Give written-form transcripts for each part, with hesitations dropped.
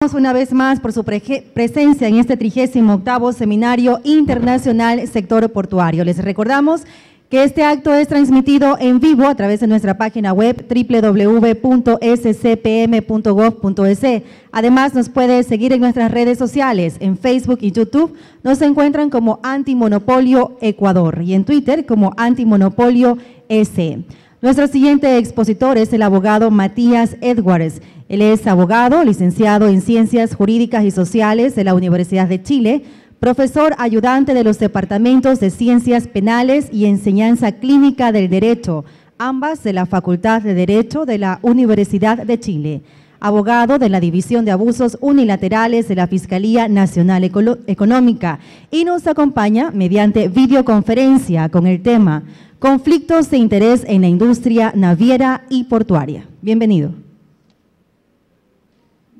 Una vez más por su presencia en este 38º Seminario Internacional Sector Portuario. Les recordamos que este acto es transmitido en vivo a través de nuestra página web www.scpm.gov.es. Además, nos puede seguir en nuestras redes sociales, en Facebook y YouTube. Nos encuentran como Antimonopolio Ecuador y en Twitter como Antimonopolio SE. Nuestro siguiente expositor es el abogado Matías Edwards. Él es abogado, licenciado en Ciencias Jurídicas y Sociales de la Universidad de Chile, profesor ayudante de los departamentos de Ciencias Penales y Enseñanza Clínica del Derecho, ambas de la Facultad de Derecho de la Universidad de Chile, abogado de la División de Abusos Unilaterales de la Fiscalía Nacional Económica, y nos acompaña mediante videoconferencia con el tema Conflictos de interés en la industria naviera y portuaria. Bienvenido.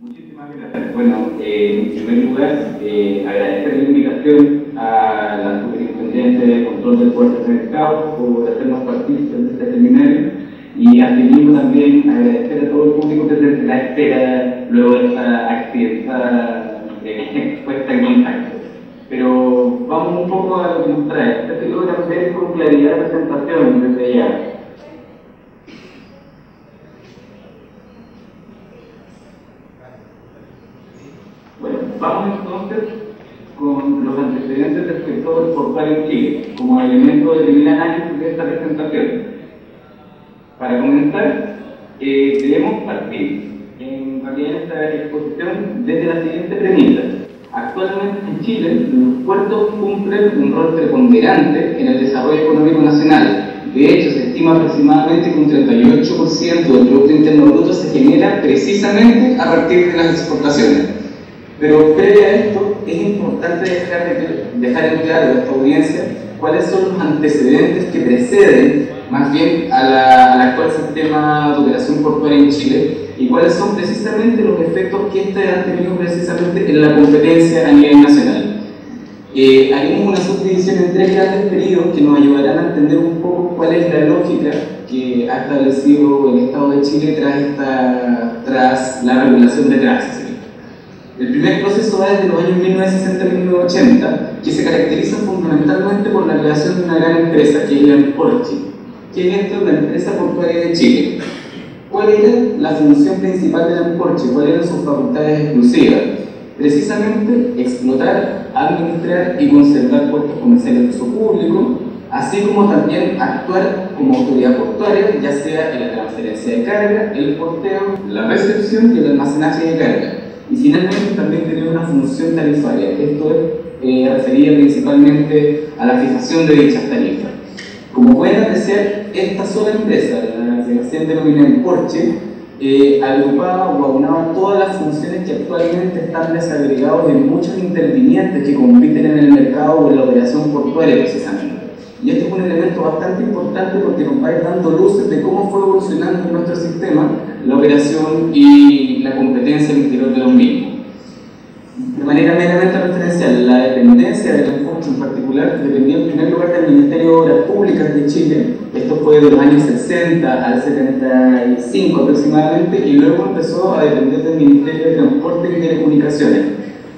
Muchísimas gracias. Bueno, en primer lugar, agradecer la invitación a la Superintendencia de Control de Fuerzas de Mercado por hacernos partícipes de este seminario y asimismo también agradecer a todo el público que se la espera luego de esta accidentada puesta en contacto. Pero vamos un poco a lo que nos trae. Si logran ver con claridad la presentación desde ya. Bueno, vamos entonces con los antecedentes del sector portuario en Chile, como elemento de primer análisis de esta presentación. Para comenzar, debemos partir en realidad en esta exposición desde la siguiente premisa. Actualmente en Chile, los puertos cumplen un rol preponderante en el desarrollo económico nacional. De hecho, se estima aproximadamente que un 38% del Producto Interno Bruto se genera precisamente a partir de las exportaciones. Pero previo a esto, es importante dejar en claro a esta audiencia cuáles son los antecedentes que preceden más bien al actual sistema de operación portuaria en Chile y cuáles son precisamente los efectos que este han tenido precisamente en la competencia a nivel nacional. Haremos una subdivisión en tres grandes periodos que nos ayudarán a entender un poco cuál es la lógica que ha establecido el Estado de Chile tras la regulación de tránsito. El primer proceso va desde los años 1960 y 1980, que se caracteriza fundamentalmente por la creación de una gran empresa, que es la Emporchi, que es dentro de la empresa portuaria de Chile. ¿Cuál era la función principal de la Emporchi? ¿Cuáles eran sus facultades exclusivas? Precisamente explotar, administrar y conservar puertos comerciales de uso público, así como también actuar como autoridad portuaria, ya sea en la transferencia de carga, el porteo, la recepción y el almacenaje de carga. Y finalmente también tenía una función tarifaria, esto es referida principalmente a la fijación de dichas tarifas. Como pueden apreciar, esta sola empresa, la que se denomina Emporchi, agrupaba o aunaba todas las funciones que actualmente están desagregadas en muchos intervinientes que compiten en el mercado o en la operación portuaria precisamente. Y este es un elemento bastante importante porque nos va a ir dando luces de cómo fue evolucionando en nuestro sistema la operación y la competencia al interior de los mismos. De manera meramente referencial, la dependencia de la Emporchi en particular dependía en primer lugar del Ministerio de Obras Públicas de Chile. Esto fue de los años 60 al 75 aproximadamente y luego empezó a depender del Ministerio de Transporte y Telecomunicaciones.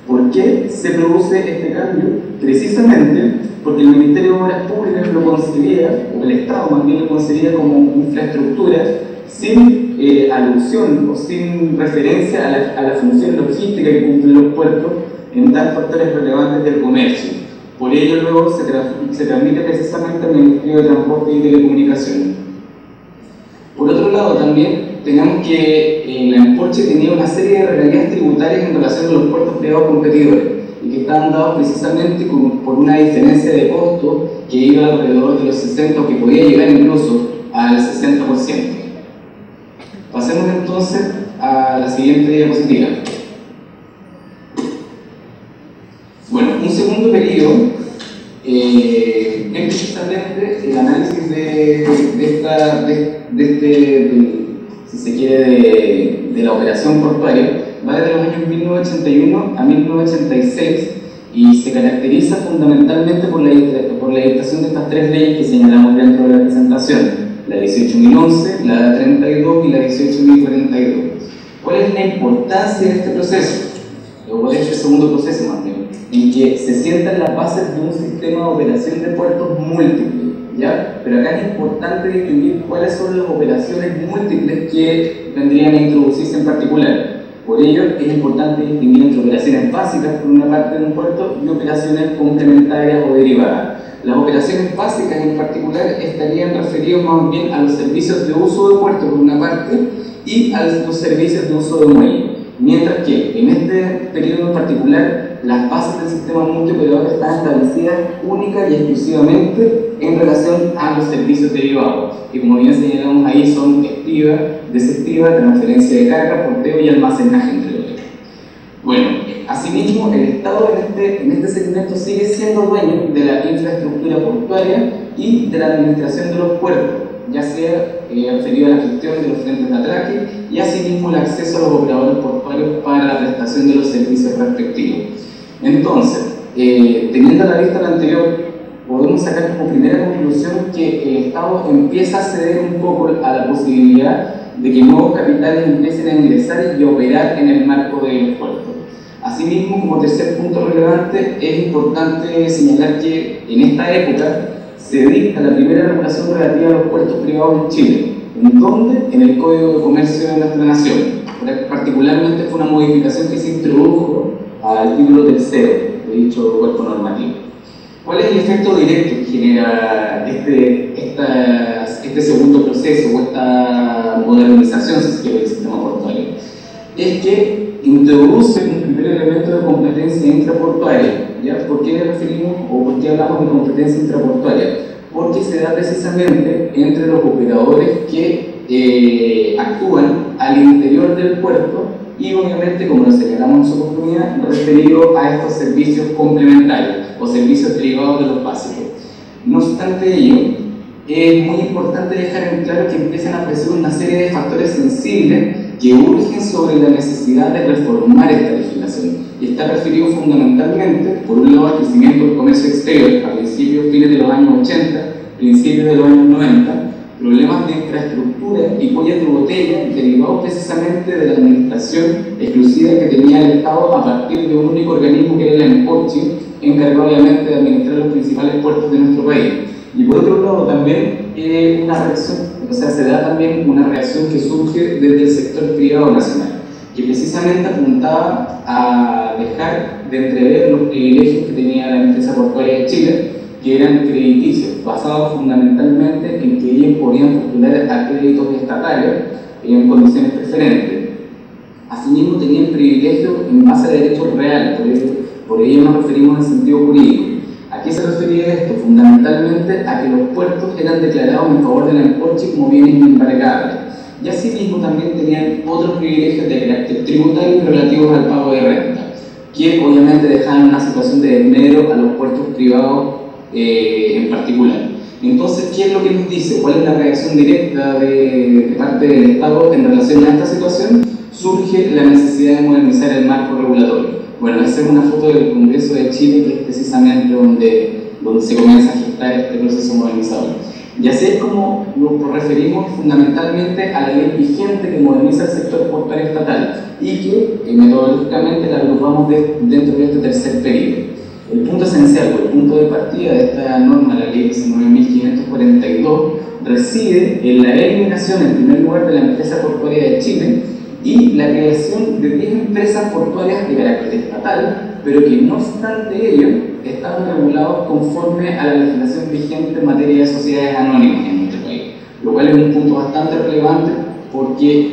¿Por qué se produce este cambio? Precisamente porque el Ministerio de Obras Públicas lo concebía, o el Estado más bien lo concebía como infraestructura sin alusión o sin referencia a la función logística que cumplen los puertos en dar factores relevantes del comercio. Por ello luego se transmite precisamente al Ministerio de Transporte y Telecomunicaciones. Por otro lado también tenemos que la Emporchi tenía una serie de regalías tributarias en relación a los puertos privados competidores y que estaban dados precisamente por una diferencia de costo que iba alrededor de los 60 o que podía llegar incluso al 60%. Pasemos entonces a la siguiente diapositiva. Bueno, un segundo periodo es precisamente el análisis si se quiere, de la operación portuaria. Va desde los años 1981 a 1986 y se caracteriza fundamentalmente por la dictación de estas tres leyes que señalamos dentro de la presentación. La 18.011, la 32 y la 18.042. ¿Cuál es la importancia de este proceso? segundo proceso más bien, en que se sientan las bases de un sistema de operación de puertos múltiples, ¿ya? Pero acá es importante distinguir cuáles son las operaciones múltiples que vendrían a introducirse en particular. Por ello, es importante distinguir entre operaciones básicas por una parte de un puerto y operaciones complementarias o derivadas. Las operaciones básicas en particular estarían referidos más bien a los servicios de uso de puerto por una parte y a los servicios de uso de muelle. Mientras que en este periodo en particular, las bases del sistema multioperador están establecidas única y exclusivamente en relación a los servicios derivados, que como bien señalamos ahí son estiva, desestiva, transferencia de carga, porteo y almacenaje, entre otros. Bueno, asimismo, el Estado en este segmento sigue siendo dueño de la infraestructura portuaria y de la administración de los puertos, ya sea referido a la gestión de los frentes de atraque y asimismo el acceso a los operadores portuarios para la prestación de los servicios respectivos. Entonces, teniendo a la vista lo anterior, podemos sacar como primera conclusión que el Estado empieza a ceder un poco a la posibilidad de que nuevos capitales empiecen a ingresar y operar en el marco de los puertos. Asimismo, como tercer punto relevante, es importante señalar que en esta época se dicta la primera regulación relativa a los puertos privados en Chile. ¿En dónde? En el Código de Comercio de nuestra nación. Particularmente fue una modificación que se introdujo al título tercero de dicho cuerpo normativo. ¿Cuál es el efecto directo que genera este segundo proceso o esta modernización, si se quiere, del sistema portuario? Es que introduce un primer elemento de competencia intraportuaria. ¿Ya? ¿Por qué le referimos o por qué hablamos de competencia intraportuaria? Porque se da precisamente entre los operadores que actúan al interior del puerto y obviamente, como lo señalamos en su oportunidad, referido a estos servicios complementarios o servicios derivados de los básicos. No obstante ello, es muy importante dejar en claro que empiezan a aparecer una serie de factores sensibles que urgen sobre la necesidad de reformar esta legislación. Y está referido fundamentalmente, por un lado, al crecimiento del comercio exterior a principios, fines de los años 80, principios de los años 90, problemas de infraestructura y cuellos de botella derivados precisamente de la administración exclusiva que tenía el Estado a partir de un único organismo que era el ENPORCHI, encargado obviamente de administrar los principales puertos de nuestro país. Y por otro lado también una reacción, se da también una reacción que surge desde el sector privado nacional, que precisamente apuntaba a dejar de entrever los privilegios que tenía la empresa portuaria de Chile, que eran crediticios, basados fundamentalmente en que ellos podían postular a créditos estatales en condiciones preferentes. Asimismo, tenían privilegios en base a derechos reales, por ello nos referimos en sentido jurídico. ¿A qué se refería esto? Fundamentalmente a que los puertos eran declarados en favor de la ENPORCHI como bienes imparegables. Y asimismo también tenían otros privilegios de carácter tributario relativos al pago de renta, que obviamente dejaban una situación de desmedro a los puertos privados en particular. Entonces, ¿qué es lo que nos dice? ¿Cuál es la reacción directa de parte del Estado en relación a esta situación? Surge la necesidad de modernizar el marco regulatorio. Bueno, esa es una foto del Congreso de Chile, que es precisamente donde se comienza a gestar este proceso modernizador. Y así es como nos referimos fundamentalmente a la ley vigente que moderniza el sector portuario estatal y que metodológicamente la agrupamos dentro de este tercer periodo. El punto esencial o el punto de partida de esta norma, la ley 19.542, reside en la eliminación, en primer lugar, de la empresa portuaria de Chile y la creación de 10 empresas portuarias de carácter estatal, pero que no obstante ello estaban regulados conforme a la legislación vigente en materia de sociedades anónimas en nuestro país, lo cual es un punto bastante relevante porque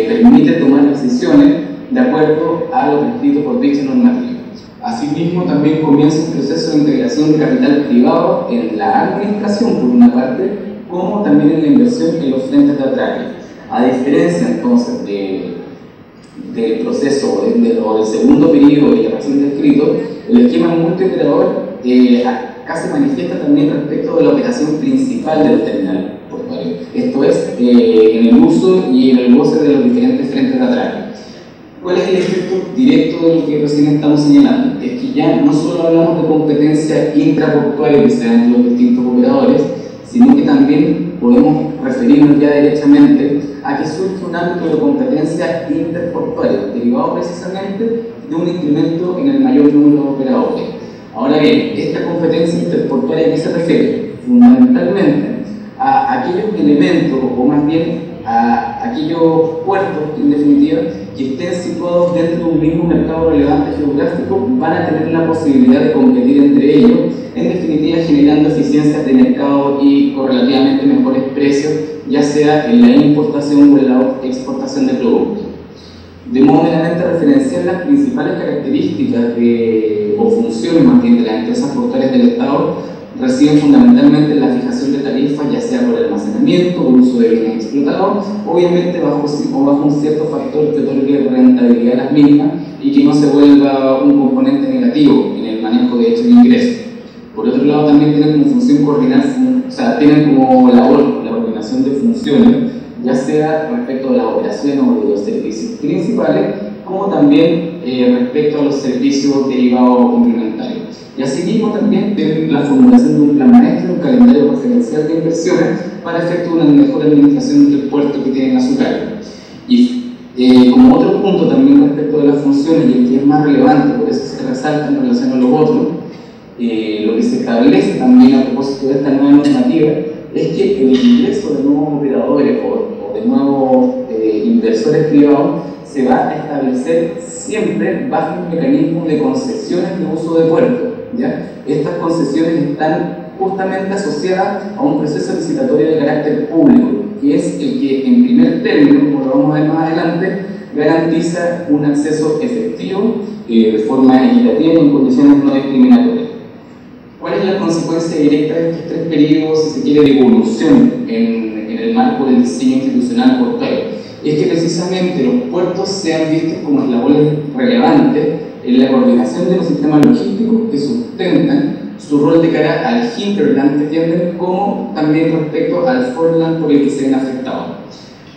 permite tomar decisiones de acuerdo a lo prescrito por dicha normativa. Asimismo, también comienza un proceso de integración de capital privado en la administración, por una parte, como también en la inversión en los frentes de atraque. A diferencia, entonces, del proceso o del segundo periodo y recién descrito, el esquema multioperador acá se manifiesta también respecto de la operación principal del terminal portuario. Esto es, en el uso y en el goce de los diferentes frentes de atraque. ¿Cuál es el efecto directo de lo que recién estamos señalando? Es que ya no solo hablamos de competencia intraportuaria que se da entre los distintos operadores, sino que también podemos referirnos ya derechamente a que surge un ámbito de competencia interportuaria, derivado precisamente de un incremento en el mayor número de operadores. Ahora bien, esta competencia interportuaria, ¿a qué se refiere? Fundamentalmente a aquellos elementos, o más bien a aquellos puertos, en definitiva, que estén situados dentro de un mismo mercado relevante geográfico, van a tener la posibilidad de competir entre ellos, en definitiva generando eficiencias de mercado y correlativamente mejores precios, ya sea en la importación o en la exportación de productos. De modo meramente referencial, las principales características o funciones más bien de las empresas portuarias del Estado residen fundamentalmente en la fijación de tarifas, ya sea por almacenamiento, por uso de bienes explotados, obviamente bajo un cierto factor que otorgue rentabilidad a las mismas y que no se vuelva un componente negativo en el manejo de hechos de ingresos. Por otro lado, también tienen como función coordinar, o sea, tienen como labor la coordinación de funciones, ya sea respecto a las operaciones o de los servicios principales, como también respecto a los servicios derivados complementarios. Y asimismo también tienen la formulación de un plan maestro, un calendario referencial de inversiones para efecto de una mejor administración del puerto que tienen a su cargo. Y como otro punto también respecto de las funciones, y el que es más relevante, por eso se resalta en relación a los otros, lo que se establece también a propósito de esta nueva normativa es que el ingreso de nuevos operadores o de nuevos inversores privados se va a establecer siempre bajo un mecanismo de concesiones de uso de puertos. ¿Ya? Estas concesiones están justamente asociadas a un proceso licitatorio de carácter público, que es el que en primer término, como lo vamos a ver más adelante, garantiza un acceso efectivo de forma equitativa y en condiciones no discriminatorias. ¿Cuál es la consecuencia directa de estos tres periodos, si se quiere, de evolución en el marco del diseño institucional portuario? Es que precisamente los puertos sean vistos como eslabones relevantes en la coordinación de los sistemas logísticos que sustentan su rol de cara al hinterland que tienen, como también respecto al foreland por el que se ven afectados.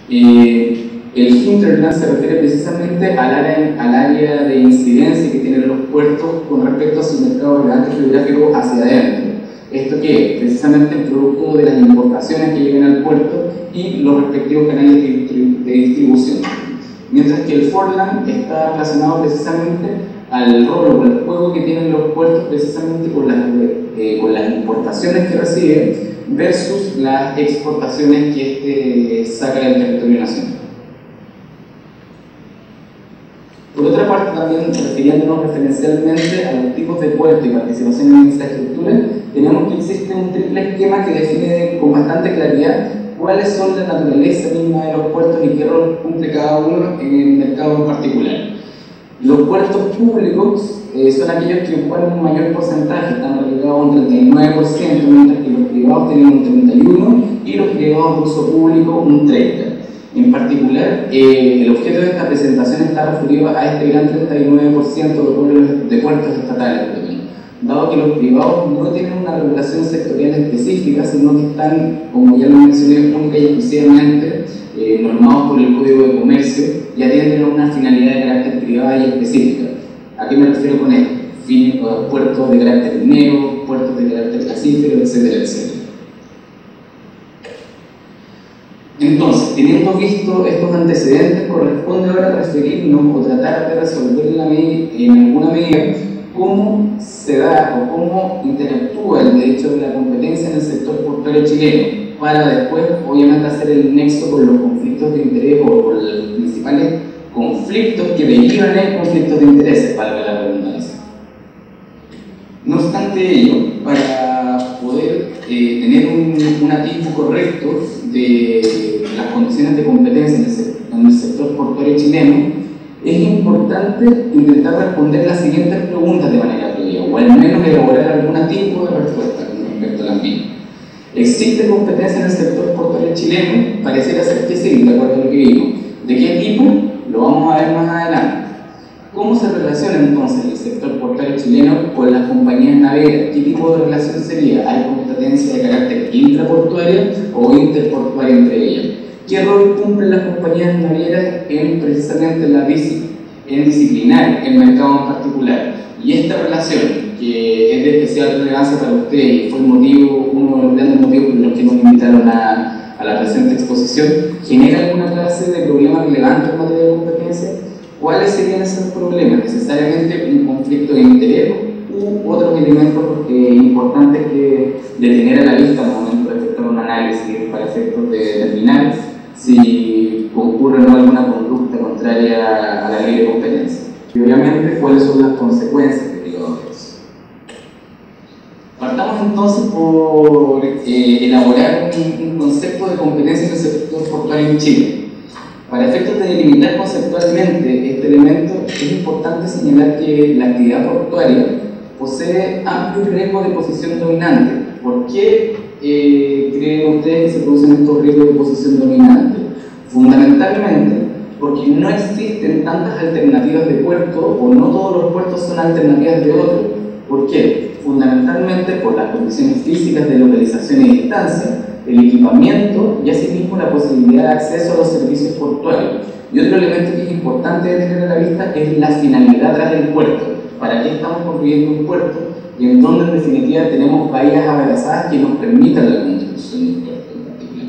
El hinterland se refiere precisamente al área de incidencia que tienen los puertos con respecto a su mercado relevante geográfico hacia adentro. ¿Esto qué es? Precisamente el producto de las importaciones que llegan al puerto y los respectivos canales de distribución. Mientras que el foreland está relacionado precisamente al rol o al juego que tienen los puertos precisamente con las importaciones que reciben versus las exportaciones que saca del territorio nacional. Por otra parte, también refiriéndonos referencialmente a los tipos de puertos y participación en infraestructura, tenemos que existe un triple esquema que define con bastante claridad cuáles son la naturaleza misma de los puertos y qué rol cumple cada uno en el mercado en particular. Los puertos públicos son aquellos que ocupan un mayor porcentaje, están relegados a un 39%, mientras que los privados tienen un 31% y los privados de uso público un 30%. En particular, el objeto de esta presentación está referido a este gran 39% de puertos estatales, dado que los privados no tienen una regulación sectorial específica, sino que están, como ya lo mencioné, única y exclusivamente normados por el Código de Comercio y atienden a una finalidad de carácter privada y específica. ¿A qué me refiero con esto? Puertos de carácter minero, puertos de carácter gasífero, etcétera, etcétera. Entonces, teniendo visto estos antecedentes, corresponde ahora referirnos o tratar de resolver en alguna medida cómo se da o cómo interactúa el derecho de la competencia en el sector portuario chileno, para después, obviamente, hacer el nexo con los conflictos de interés o con los principales conflictos que derivan en conflictos de intereses, para la redundancia. No obstante ello, para poder tener un atisbo correcto de las condiciones de competencia en el sector portuario chileno, es importante intentar responder las siguientes preguntas de manera previa, o al menos elaborar algún tipo de respuesta con respecto a las mismas. ¿Existe competencia en el sector portuario chileno? Pareciera ser que sí, de acuerdo a lo que vimos. ¿De qué tipo? Lo vamos a ver más adelante. ¿Cómo se relaciona entonces el sector portuario chileno con las compañías navieras? ¿Qué tipo de relación sería? ¿Hay competencia de carácter intraportuaria o interportuaria entre ellas? ¿Qué rol cumplen las compañías navieras en precisamente en disciplinar el mercado en particular? Y esta relación, que es de especial relevancia para ustedes y fue uno de los grandes motivos por los que nos invitaron a la presente exposición, ¿genera alguna clase de problema relevante en materia de competencia? ¿Cuáles serían esos problemas? Necesariamente un conflicto de interés u otros elementos importantes que de tener a la vista al momento de efectuar un análisis para efectos de determinar si concurre o no alguna conducta contraria a la ley de competencia. Y obviamente, ¿cuáles son las consecuencias derivadas de eso? Partamos entonces por elaborar un concepto de competencia en el sector portuario en Chile. Para efectos de delimitar conceptualmente este elemento, es importante señalar que la actividad portuaria posee amplio riesgo de posición dominante. ¿Por qué creen ustedes que se producen estos riesgos de posición dominante? Fundamentalmente porque no existen tantas alternativas de puerto, o no todos los puertos son alternativas de otros. ¿Por qué? Fundamentalmente por las condiciones físicas de localización y distancia, el equipamiento y asimismo la posibilidad de acceso a los servicios portuarios. Y otro elemento que es importante de tener a la vista es la finalidad tras del puerto. ¿Para qué estamos construyendo un puerto? Y en donde en definitiva tenemos bahías abrazadas que nos permitan la construcción de un puerto en particular.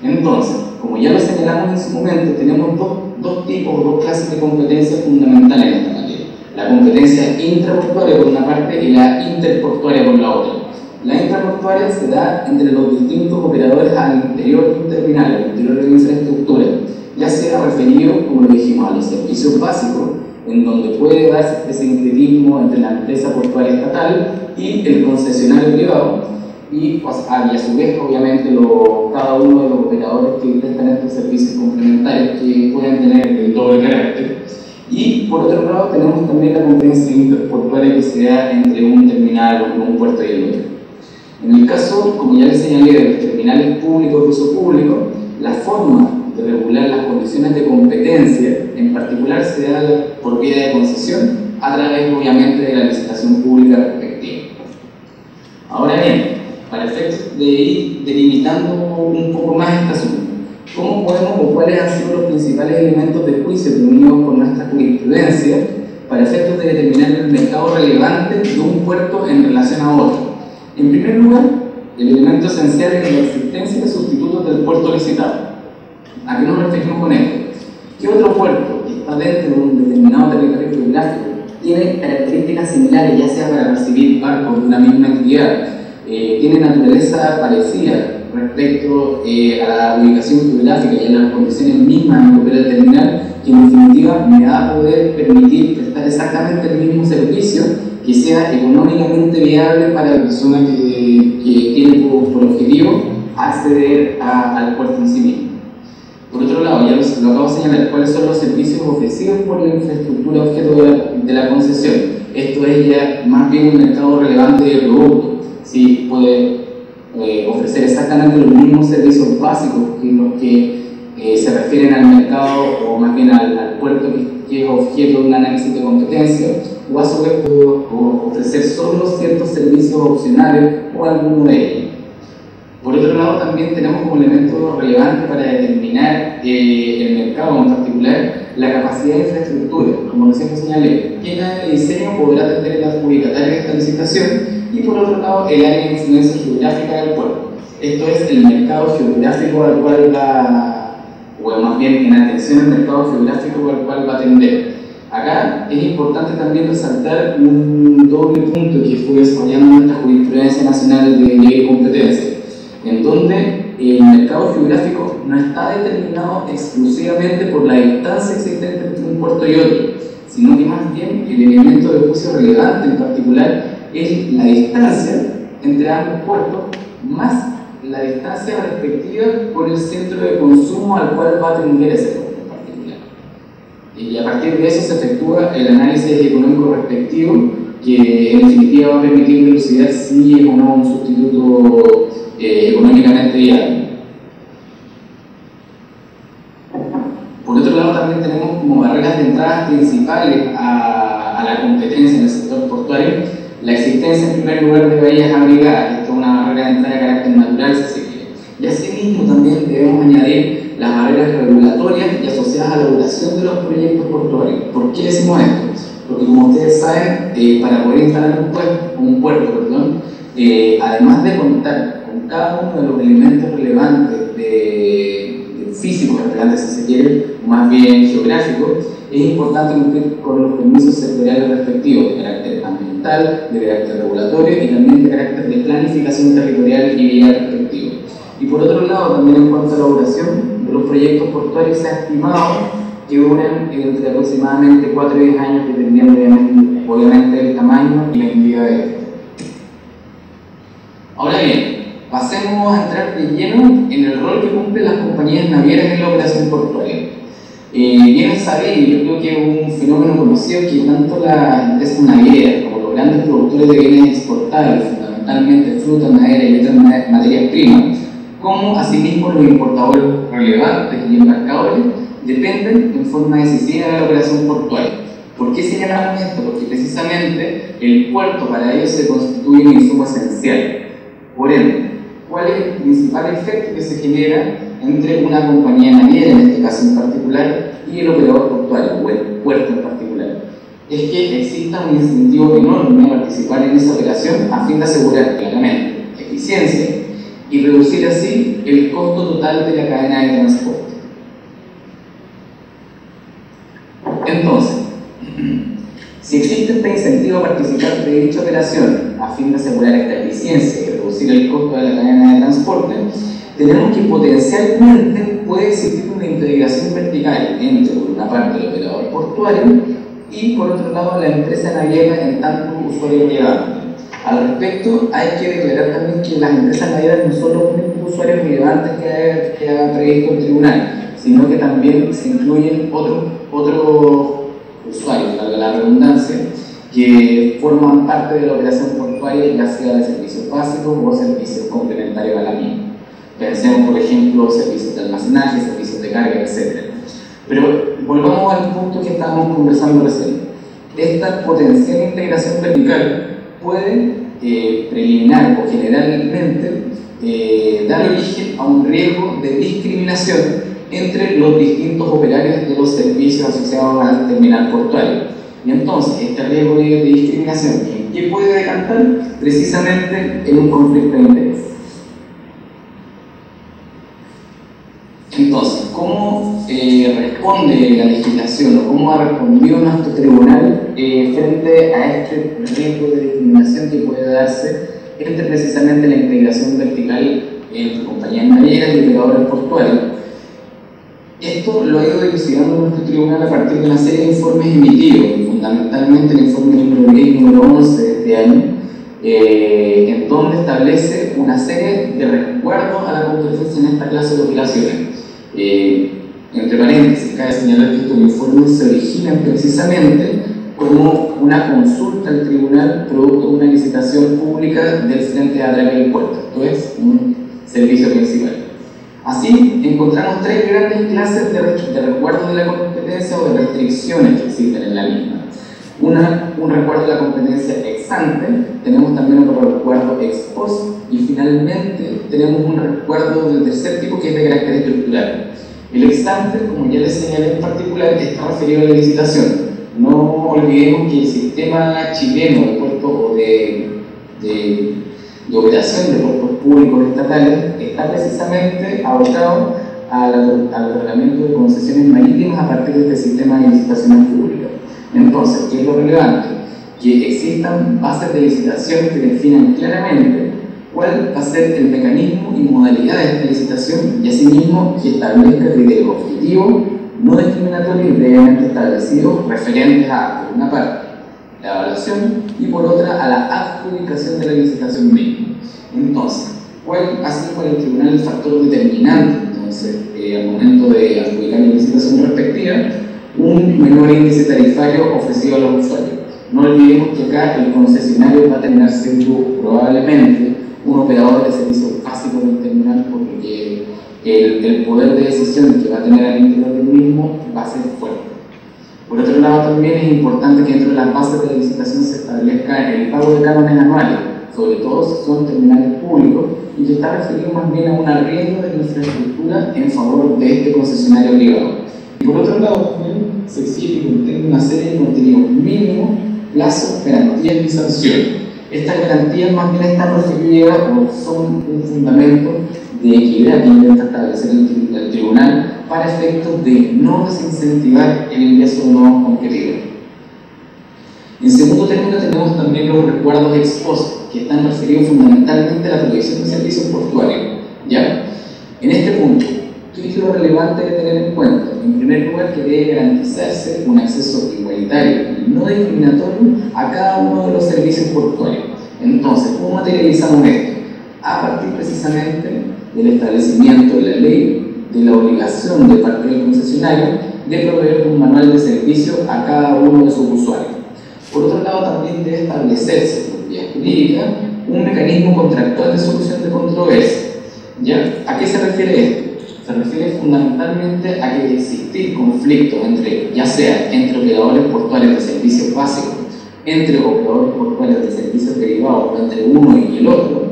Entonces, como ya lo señalamos en su momento, tenemos dos tipos, dos clases de competencias fundamentales en esta materia. La competencia intraportuaria por una parte y la interportuaria por la otra. La intraportuaria se da entre los distintos operadores al interior de un terminal, al interior de una infraestructura, ya sea referido, como lo dijimos, a los servicios básicos, en donde puede darse este sincretismo entre la empresa portuaria estatal y el concesionario privado, y a su vez, obviamente, cada uno de los operadores que prestan estos servicios complementarios que pueden tener el doble carácter. Y por otro lado, tenemos también la competencia interportuaria que se da entre un terminal o un puerto y el otro. En el caso, como ya les señalé, de los terminales públicos de uso público, la forma de regular las condiciones de competencia, en particular, se da por vía de concesión, a través, obviamente, de la licitación pública respectiva. Ahora bien, para efectos de ir delimitando un poco más este asunto, ¿cómo podemos o cuáles han sido los principales elementos de juicio reunidos con nuestra jurisprudencia para efectos de determinar el mercado relevante de un puerto en relación a otro? En primer lugar, el elemento esencial es la existencia de sustitutos del puerto licitado. ¿A qué nos referimos con esto? ¿Qué otro puerto que está dentro de un determinado territorio geográfico tiene características similares, ya sea para recibir barcos de una misma entidad, tiene naturaleza parecida respecto a la ubicación geográfica y a las condiciones mismas en que opera el terminal, que en definitiva me va a poder permitir prestar exactamente el mismo servicio que sea económicamente viable para la persona que tiene por objetivo acceder al puerto en sí mismo? Por otro lado, ya lo acabo de señalar, cuáles son los servicios ofrecidos por la infraestructura objeto de la concesión. Esto es ya más bien un mercado relevante de productos. Si puede ofrecer exactamente los mismos servicios básicos que los que se refieren al mercado o más bien al puerto que es objeto de un análisis de competencia, o a su vez puede ofrecer solo ciertos servicios opcionales o alguno de ellos. Por otro lado, también tenemos como elemento relevante para determinar el mercado en particular la capacidad de infraestructura. Como recién señalé, quien haga el diseño podrá atender el adjudicatario de esta licitación, y por otro lado, el área de influencia geográfica del puerto. Esto es el mercado geográfico al cual va, o más bien en atención al mercado geográfico al cual va a atender. Acá es importante también resaltar un doble punto que fue desarrollando nuestra jurisprudencia nacional de ley de competencia, en donde el mercado geográfico no está determinado exclusivamente por la distancia existente entre un puerto y otro, sino que más bien el elemento de juicio relevante en particular es la distancia entre ambos puertos más la distancia respectiva por el centro de consumo al cual va a atender ese puerto en particular. Y a partir de eso se efectúa el análisis económico respectivo, que en definitiva va a permitir dilucidar si es o no un sustituto económicamente viable. Por otro lado, también tenemos como barreras de entrada principales a la competencia en el sector portuario la existencia en primer lugar de bahías abrigadas. Esto es una barrera de entrada de carácter natural, si se quiere. Y asimismo también debemos añadir las barreras regulatorias y asociadas a la duración de los proyectos portuarios. ¿Por qué decimos esto? Porque como ustedes saben, para poder instalar un puerto, además de contar con cada uno de los elementos relevantes físicos relevantes, si se quiere, o más bien geográficos, es importante cumplir con los permisos sectoriales respectivos de carácter ambiental, de carácter regulatorio y también de carácter de planificación territorial y vial respectivo. Y por otro lado, también en cuanto a la duración de los proyectos portuarios, se ha estimado que duran entre aproximadamente 4 y 10 años, dependiendo obviamente del tamaño y la entidad de este. Ahora bien, pasemos a entrar de lleno en el rol que cumplen las compañías navieras en la operación portuaria. Bien saber, y yo creo que es un fenómeno conocido, que tanto las empresas navieras como los grandes productores de bienes exportables, fundamentalmente fruta, madera y otras materias primas, como asimismo los importadores relevantes y embarcadores, dependen en forma decisiva de la operación portuaria. ¿Por qué señalamos esto? Porque precisamente el puerto para ellos se constituye un insumo esencial. Por ende, ¿cuál es el principal efecto que se genera entre una compañía naviera, en este caso en particular, y el operador portuario, o el puerto en particular? Es que exista un incentivo enorme a participar en esa operación a fin de asegurar claramente eficiencia y reducir así el costo total de la cadena de transporte. Entonces, si existe este incentivo a participar de dicha operación a fin de asegurar esta eficiencia y reducir el costo de la cadena de transporte, tenemos que potencialmente puede existir una integración vertical entre, por una parte, el operador portuario y, por otro lado, la empresa naviera en tanto usuario relevante. Al respecto, hay que declarar también que las empresas navieras no son los únicos usuarios relevantes que ha previsto el tribunal, sino que también se incluyen otros usuarios, valga la redundancia, que forman parte de la operación portuaria, ya sea de servicios básicos o servicios complementarios a la misma. Pensemos, por ejemplo, servicios de almacenaje, servicios de carga, etc. Pero volvamos al punto que estábamos conversando recién. Esta potencial integración vertical puede preliminar o generalmente dar origen a un riesgo de discriminación entre los distintos operarios de los servicios asociados al terminal portuario. Y entonces, este riesgo de discriminación, ¿en qué puede decantar? Precisamente en un conflicto de interés. Entonces, ¿cómo responde la legislación o cómo ha respondido nuestro tribunal frente a este riesgo de discriminación que puede darse entre precisamente la integración vertical entre compañías navieras y operadores portuarios? Esto lo ha ido dilucidando nuestro tribunal a partir de una serie de informes emitidos, fundamentalmente el informe número 10 y número 11 de este año, en donde establece una serie de resguardos a la competencia en esta clase de operaciones. Entre paréntesis, cabe señalar que estos informes se originan precisamente como una consulta al tribunal producto de una licitación pública del Frente de Atraque del Puerto, esto es un servicio principal. Así, encontramos tres grandes clases de resguardo de la competencia o de restricciones que existen en la misma. Un resguardo de la competencia ex ante, tenemos también otro resguardo ex post y finalmente tenemos un resguardo del tercer tipo que es de carácter estructural. El ex ante, como ya les señalé en particular, está referido a la licitación. No olvidemos que el sistema chileno de puertos o de operación de puertos públicos estatales está precisamente abocado al reglamento de concesiones marítimas a partir de este sistema de licitaciones públicas. Entonces, ¿qué es lo relevante? Que existan bases de licitación que definan claramente cuál va a ser el mecanismo y modalidad de esta licitación y asimismo que establezca criterios objetivos, no discriminatorios y previamente establecidos referentes a, por una parte, la evaluación y por otra, a la adjudicación de la licitación misma. Entonces, ¿cuál ha sido para el tribunal el factor determinante entonces, al momento de adjudicar la licitación respectiva? Un menor índice tarifario ofrecido a los usuarios. No olvidemos que acá el concesionario va a terminar siendo probablemente un operador de servicios básicos del terminal, porque el poder de decisión que va a tener al interior del mismo va a ser fuerte. Por otro lado, también es importante que dentro de las bases de la licitación se establezca el pago de cánones anuales, sobre todo si son terminales públicos, y que está referido más bien a un arriendo de la infraestructura en favor de este concesionario privado. Y por otro lado, también se exige que contenga una serie de contenidos mínimos, plazos, garantías y sanciones. Estas garantías más bien están referidas o son un fundamento de equidad que intenta establecer el tribunal para efectos de no desincentivar el ingreso de nuevos competidores. En segundo término, tenemos también los recuerdos ex post, que están referidos fundamentalmente a la provisión de servicios portuarios. ¿Ya? En este punto, ¿qué es lo relevante de tener en cuenta? En primer lugar, que debe garantizarse un acceso igualitario y no discriminatorio a cada uno de los servicios portuarios. Entonces, ¿cómo materializamos esto? A partir precisamente del establecimiento de la ley, de la obligación de parte del concesionario de proveer un manual de servicio a cada uno de sus usuarios. Por otro lado, también debe establecerse por vía jurídica un mecanismo contractual de solución de controversia. ¿Ya? ¿A qué se refiere esto? Se refiere fundamentalmente a que de existir conflictos ya sea entre operadores portuarios de servicios básicos, entre operadores portuarios de servicios derivados, o entre uno y el otro,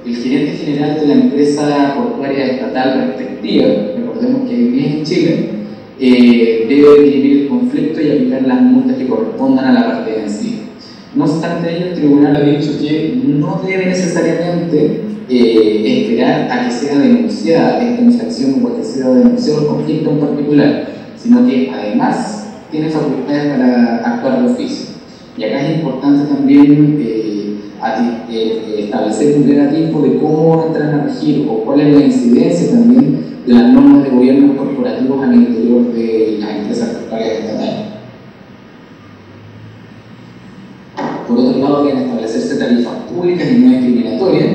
el gerente general de la empresa portuaria estatal respectiva, recordemos que hay 10 en Chile, debe dirimir el conflicto y aplicar las multas que correspondan a la parte vencida. No obstante ello, el tribunal ha dicho que no debe necesariamente esperar a que sea denunciada esta infracción o a que sea denunciado el conflicto en particular, sino que además tiene facultades para actuar de oficio. Y acá es importante también establecer un relativo de cómo entran a regir o cuál es la incidencia también de las normas de gobierno corporativos al interior de las empresas portuarias estatales. Por otro lado, deben establecerse tarifas públicas y no discriminatorias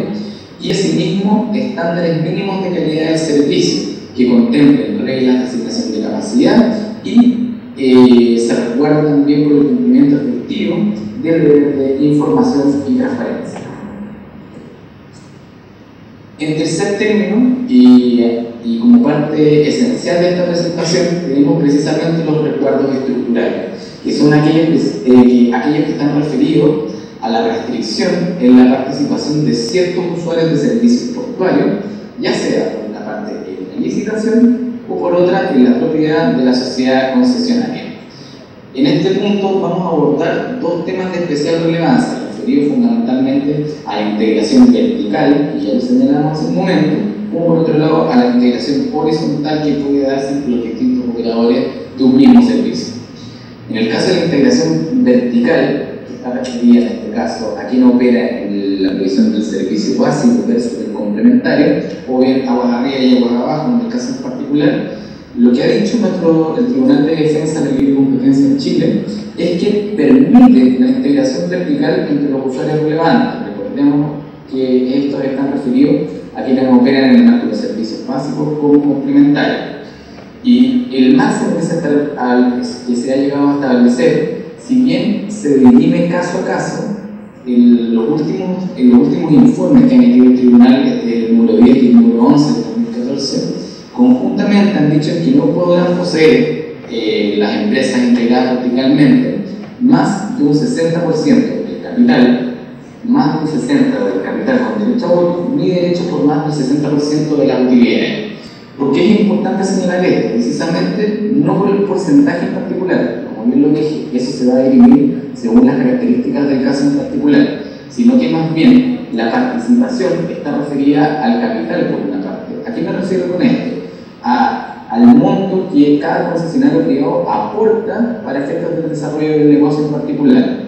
y asimismo estándares mínimos de calidad del servicio que contemplen reglas de asignación de capacidad y se recuerda también por el cumplimiento efectivo del deber de información y transparencia. En tercer término, y como parte esencial de esta presentación, tenemos precisamente los recuerdos estructurales, que son aquellos que están referidos a la restricción en la participación de ciertos usuarios de servicios portuarios, ya sea por una parte en la licitación o por otra en la propiedad de la sociedad concesionaria. En este punto vamos a abordar dos temas de especial relevancia, referidos fundamentalmente a la integración vertical, que ya lo señalamos hace un momento, como por otro lado a la integración horizontal que puede darse entre los distintos operadores de un mismo servicio. En el caso de la integración vertical, que está referida en este caso a quien opera en la provisión del servicio básico versus el complementario, o bien aguas arriba y aguas abajo en el caso en particular, lo que ha dicho el Tribunal de Defensa de Libre Competencia en Chile es que permite la integración vertical entre los usuarios relevantes. Recordemos que estos están referidos a quienes operan en el marco de los servicios básicos como complementarios. Y el máximo que se ha llegado a establecer, si bien se dirime caso a caso, en los últimos informes que ha emitido el Tribunal, el número 10 y el número 11 de 2014, conjuntamente han dicho que no podrán poseer las empresas integradas verticalmente más de un 60% del capital, más de un 60% del capital con derecho a voto, ni derecho por más del 60% de las utilidades. ¿Por qué es importante señalar esto? Precisamente no por el porcentaje en particular, como bien lo dije, eso se va a dirimir según las características del caso en particular, sino que más bien la participación está referida al capital por una parte. ¿A qué me refiero con esto? Al monto que cada concesionario privado aporta para efectos del desarrollo del negocio en particular.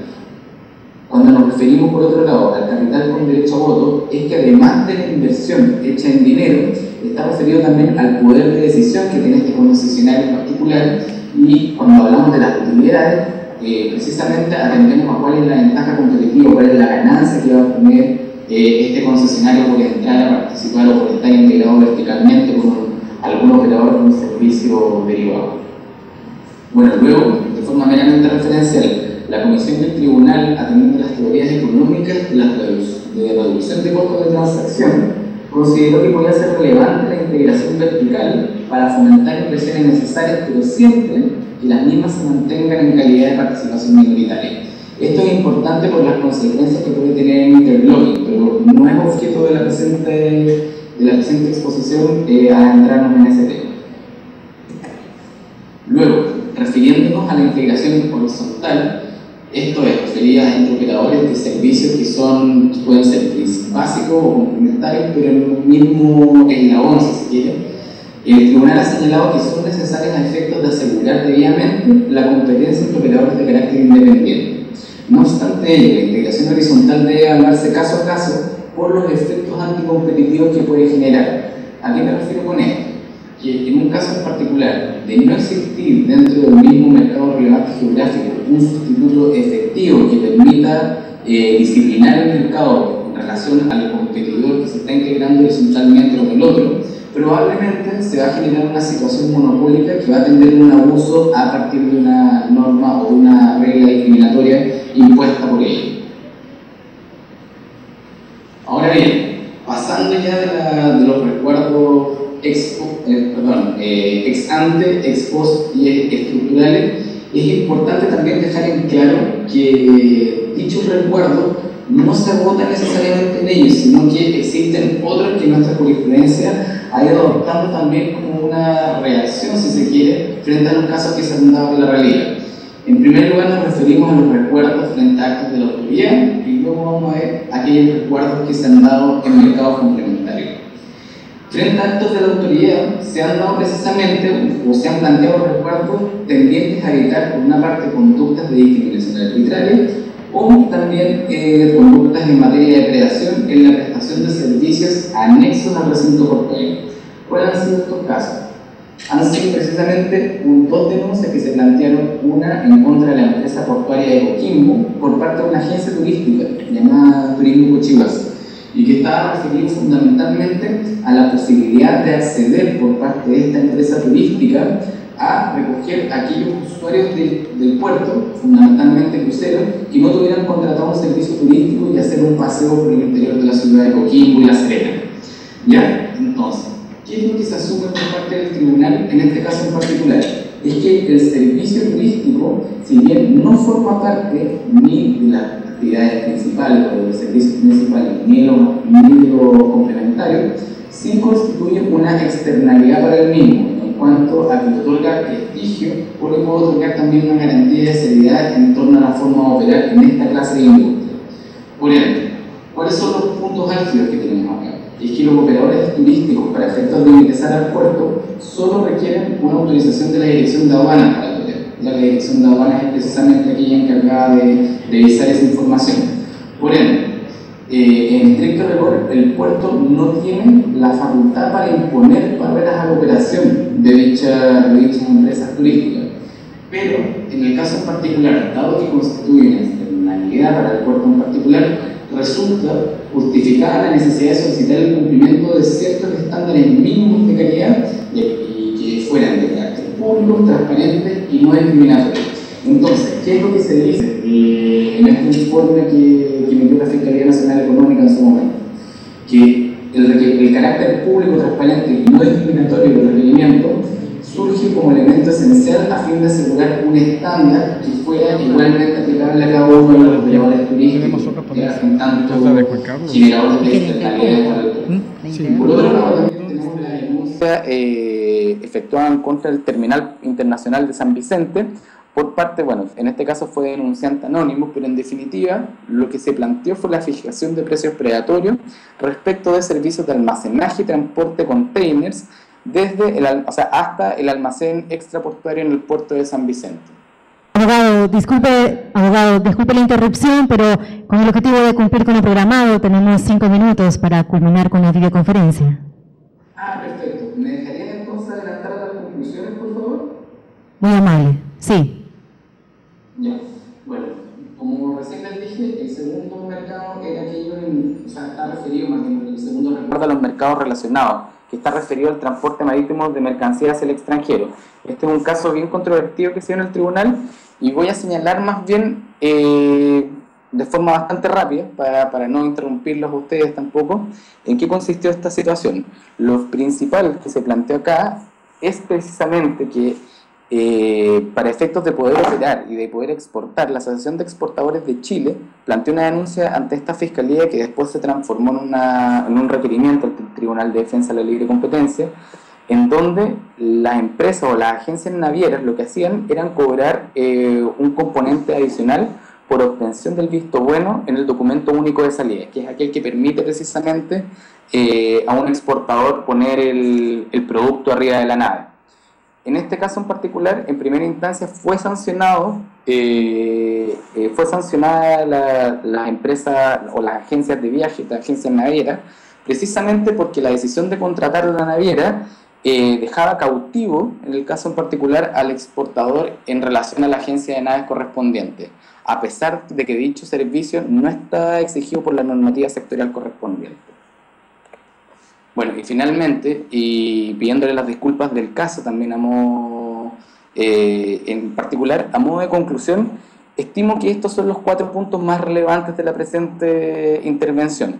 Cuando nos referimos, por otro lado, al capital con derecho a voto, es que además de la inversión hecha en dinero, está referido también al poder de decisión que tiene este concesionario en particular, y cuando hablamos de las utilidades, precisamente atendemos a cuál es la ventaja competitiva, cuál es la ganancia que va a obtener este concesionario por entrar a participar o por estar integrado verticalmente con algún operador de un servicio derivado. Bueno, luego, de forma meramente referencial, la Comisión del Tribunal, atendiendo las teorías económicas de reducción de costos de transacción, consideró que podía ser relevante la integración vertical para fomentar inversiones necesarias, pero siempre que las mismas se mantengan en calidad de participación minoritaria. Esto es importante por las consecuencias que puede tener en interblocking, pero no es objeto de la presente exposición adentrarnos en ese tema. Luego, refiriéndonos a la integración horizontal, Esto es, refería entre operadores de servicios que pueden ser básicos o complementarios, pero en un mismo eslabón, si se quiere. El tribunal ha señalado que son necesarias a efectos de asegurar debidamente la competencia entre operadores de carácter independiente. No obstante ello, la integración horizontal debe evaluarse caso a caso por los efectos anticompetitivos que puede generar. ¿A qué me refiero con esto? Que en un caso en particular, de no existir dentro del mismo mercado relevante geográfico un sustituto efectivo que permita disciplinar el mercado en relación al competidor que se está integrando horizontalmente con el otro, probablemente se va a generar una situación monopólica que va a tender un abuso a partir de una norma o una regla discriminatoria impuesta por ella. Ahora bien, pasando ya de los resguardos ex ante, ex post y estructurales, es importante también dejar en claro que dichos resguardos no se agotan necesariamente en ellos, sino que existen otros que nuestra jurisprudencia ha ido adoptando también como una reacción, si se quiere, frente a los casos que se han dado en la realidad. En primer lugar nos referimos a los resguardos frente a actos de la autoridad y luego vamos a ver aquellos resguardos que se han dado en mercados complementarios. Frente a actos de la autoridad se han dado precisamente o se han planteado resguardos tendientes a evitar por una parte conductas de discriminación arbitraria o también conductas en materia de predación en la prestación de servicios anexos al recinto portuario. ¿Cuáles han sido estos casos? Han sido precisamente dos denuncias que se plantearon, una en contra de la empresa portuaria de Coquimbo por parte de una agencia turística llamada Turismo Cochihuasi, y que estaba referido fundamentalmente a la posibilidad de acceder por parte de esta empresa turística a recoger a aquellos usuarios del puerto, fundamentalmente cruceros, que no tuvieran contratado un servicio turístico y hacer un paseo por el interior de la ciudad de Coquimbo y La Serena. ¿Ya? Entonces, ¿qué es lo que se asume por parte del tribunal en este caso en particular? Es que el servicio turístico, si bien no forma parte ni de las actividades principales o de los servicios principales ni de lo complementario, sí constituye una externalidad para el mismo, en cuanto a que otorga prestigio, por lo que puede otorgar también una garantía de seriedad en torno a la forma de operar en esta clase de industria. Por ende, ¿cuáles son los puntos álgidos que tenemos acá? Es que los operadores turísticos, para efectos de ingresar al puerto, solo requieren una autorización de la Dirección de Aduanas para operar. La Dirección de Aduanas es precisamente aquella encargada de revisar esa información. Por ende, en estricto rigor, el puerto no tiene la facultad para imponer barreras a la operación de dichas empresas turísticas. Pero, en el caso en particular, dado que constituye una externalidad para el puerto en particular, resulta justificada la necesidad de solicitar el cumplimiento de ciertos estándares mínimos de calidad y que fueran de carácter público, transparente y no discriminatorio. Entonces, ¿qué es lo que se dice en este informe que emitió la Fiscalía Nacional Económica en su momento? Que el carácter público, transparente y no discriminatorio del requerimiento surge como elemento esencial a fin de asegurar un estándar que fuera igualmente aplicable a cada uno de los operadores turísticos, en tanto generadores de externalidades para el puerto. Por otro lado, también tenemos la denuncia efectuada en contra del Terminal Internacional de San Vicente por parte, bueno, en este caso fue denunciante anónimo, pero en definitiva lo que se planteó fue la fijación de precios predatorios respecto de servicios de almacenaje y transporte de containers desde hasta el almacén extraportuario en el puerto de San Vicente. Abogado, disculpe la interrupción, pero con el objetivo de cumplir con lo programado, tenemos 5 minutos para culminar con la videoconferencia. Perfecto. ¿Me dejarían entonces adelantar a las conclusiones, por favor? Muy amable, sí. Ya, bueno, como recién les dije, el segundo mercado era aquello, está referido más bien, el segundo recuerda a los mercados relacionados, que está referido al transporte marítimo de mercancías hacia el extranjero. Este es un caso bien controvertido que se dio en el tribunal y voy a señalar más bien de forma bastante rápida, para no interrumpirlos a ustedes tampoco, en qué consistió esta situación. Lo principal que se planteó acá es precisamente que para efectos de poder operar y de poder exportar, la Asociación de Exportadores de Chile planteó una denuncia ante esta fiscalía que después se transformó en un requerimiento al Tribunal de Defensa de la Libre Competencia, en donde las empresas o las agencias navieras lo que hacían eran cobrar un componente adicional por obtención del visto bueno en el documento único de salida, que es aquel que permite precisamente a un exportador poner el producto arriba de la nave. En este caso en particular, en primera instancia fue sancionada la empresa o las agencias de viaje, las agencias navieras, precisamente porque la decisión de contratar a la naviera dejaba cautivo, en el caso en particular, al exportador en relación a la agencia de naves correspondiente, a pesar de que dicho servicio no está exigido por la normativa sectorial correspondiente. Bueno, y finalmente, y pidiéndole las disculpas del caso también en particular, a modo de conclusión, estimo que estos son los 4 puntos más relevantes de la presente intervención.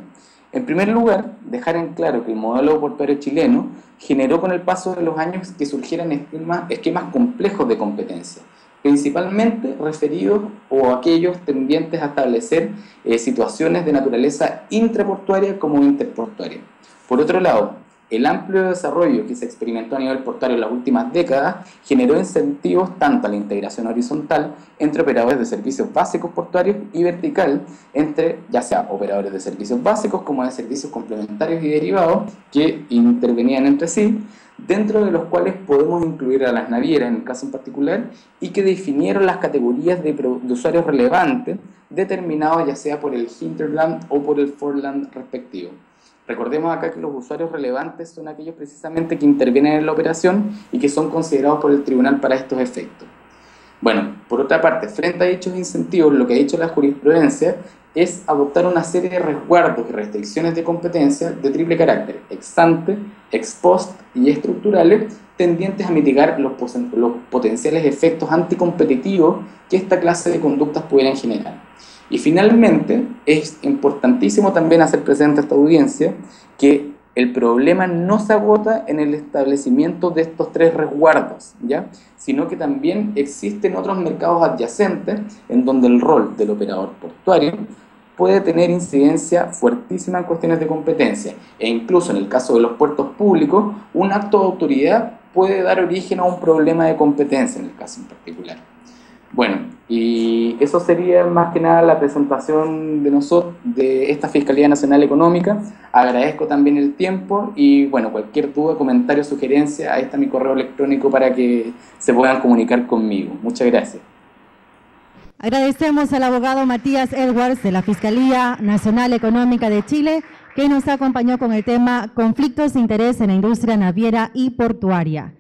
En primer lugar, dejar en claro que el modelo portuario chileno generó con el paso de los años que surgieran esquemas complejos de competencia, principalmente referidos o aquellos tendientes a establecer situaciones de naturaleza intraportuaria como interportuaria. Por otro lado, el amplio desarrollo que se experimentó a nivel portuario en las últimas décadas generó incentivos tanto a la integración horizontal entre operadores de servicios básicos portuarios y vertical entre ya sea operadores de servicios básicos como de servicios complementarios y derivados que intervenían entre sí, dentro de los cuales podemos incluir a las navieras en el caso en particular y que definieron las categorías de usuarios relevantes determinados ya sea por el hinterland o por el foreland respectivo. Recordemos acá que los usuarios relevantes son aquellos precisamente que intervienen en la operación y que son considerados por el tribunal para estos efectos. Bueno, por otra parte, frente a dichos incentivos, lo que ha dicho la jurisprudencia es adoptar una serie de resguardos y restricciones de competencia de triple carácter, ex ante, ex post y estructurales, tendientes a mitigar los potenciales efectos anticompetitivos que esta clase de conductas pudieran generar. Y finalmente, es importantísimo también hacer presente a esta audiencia que el problema no se agota en el establecimiento de estos 3 resguardos, ¿ya? Sino que también existen otros mercados adyacentes en donde el rol del operador portuario puede tener incidencia fuertísima en cuestiones de competencia e incluso en el caso de los puertos públicos, un acto de autoridad puede dar origen a un problema de competencia en el caso en particular. Bueno, y eso sería más que nada la presentación de nosotros, de esta Fiscalía Nacional Económica. Agradezco también el tiempo y bueno, cualquier duda, comentario, sugerencia, ahí está mi correo electrónico para que se puedan comunicar conmigo. Muchas gracias. Agradecemos al abogado Matías Edwards de la Fiscalía Nacional Económica de Chile, que nos acompañó con el tema Conflictos de interés en la industria naviera y portuaria.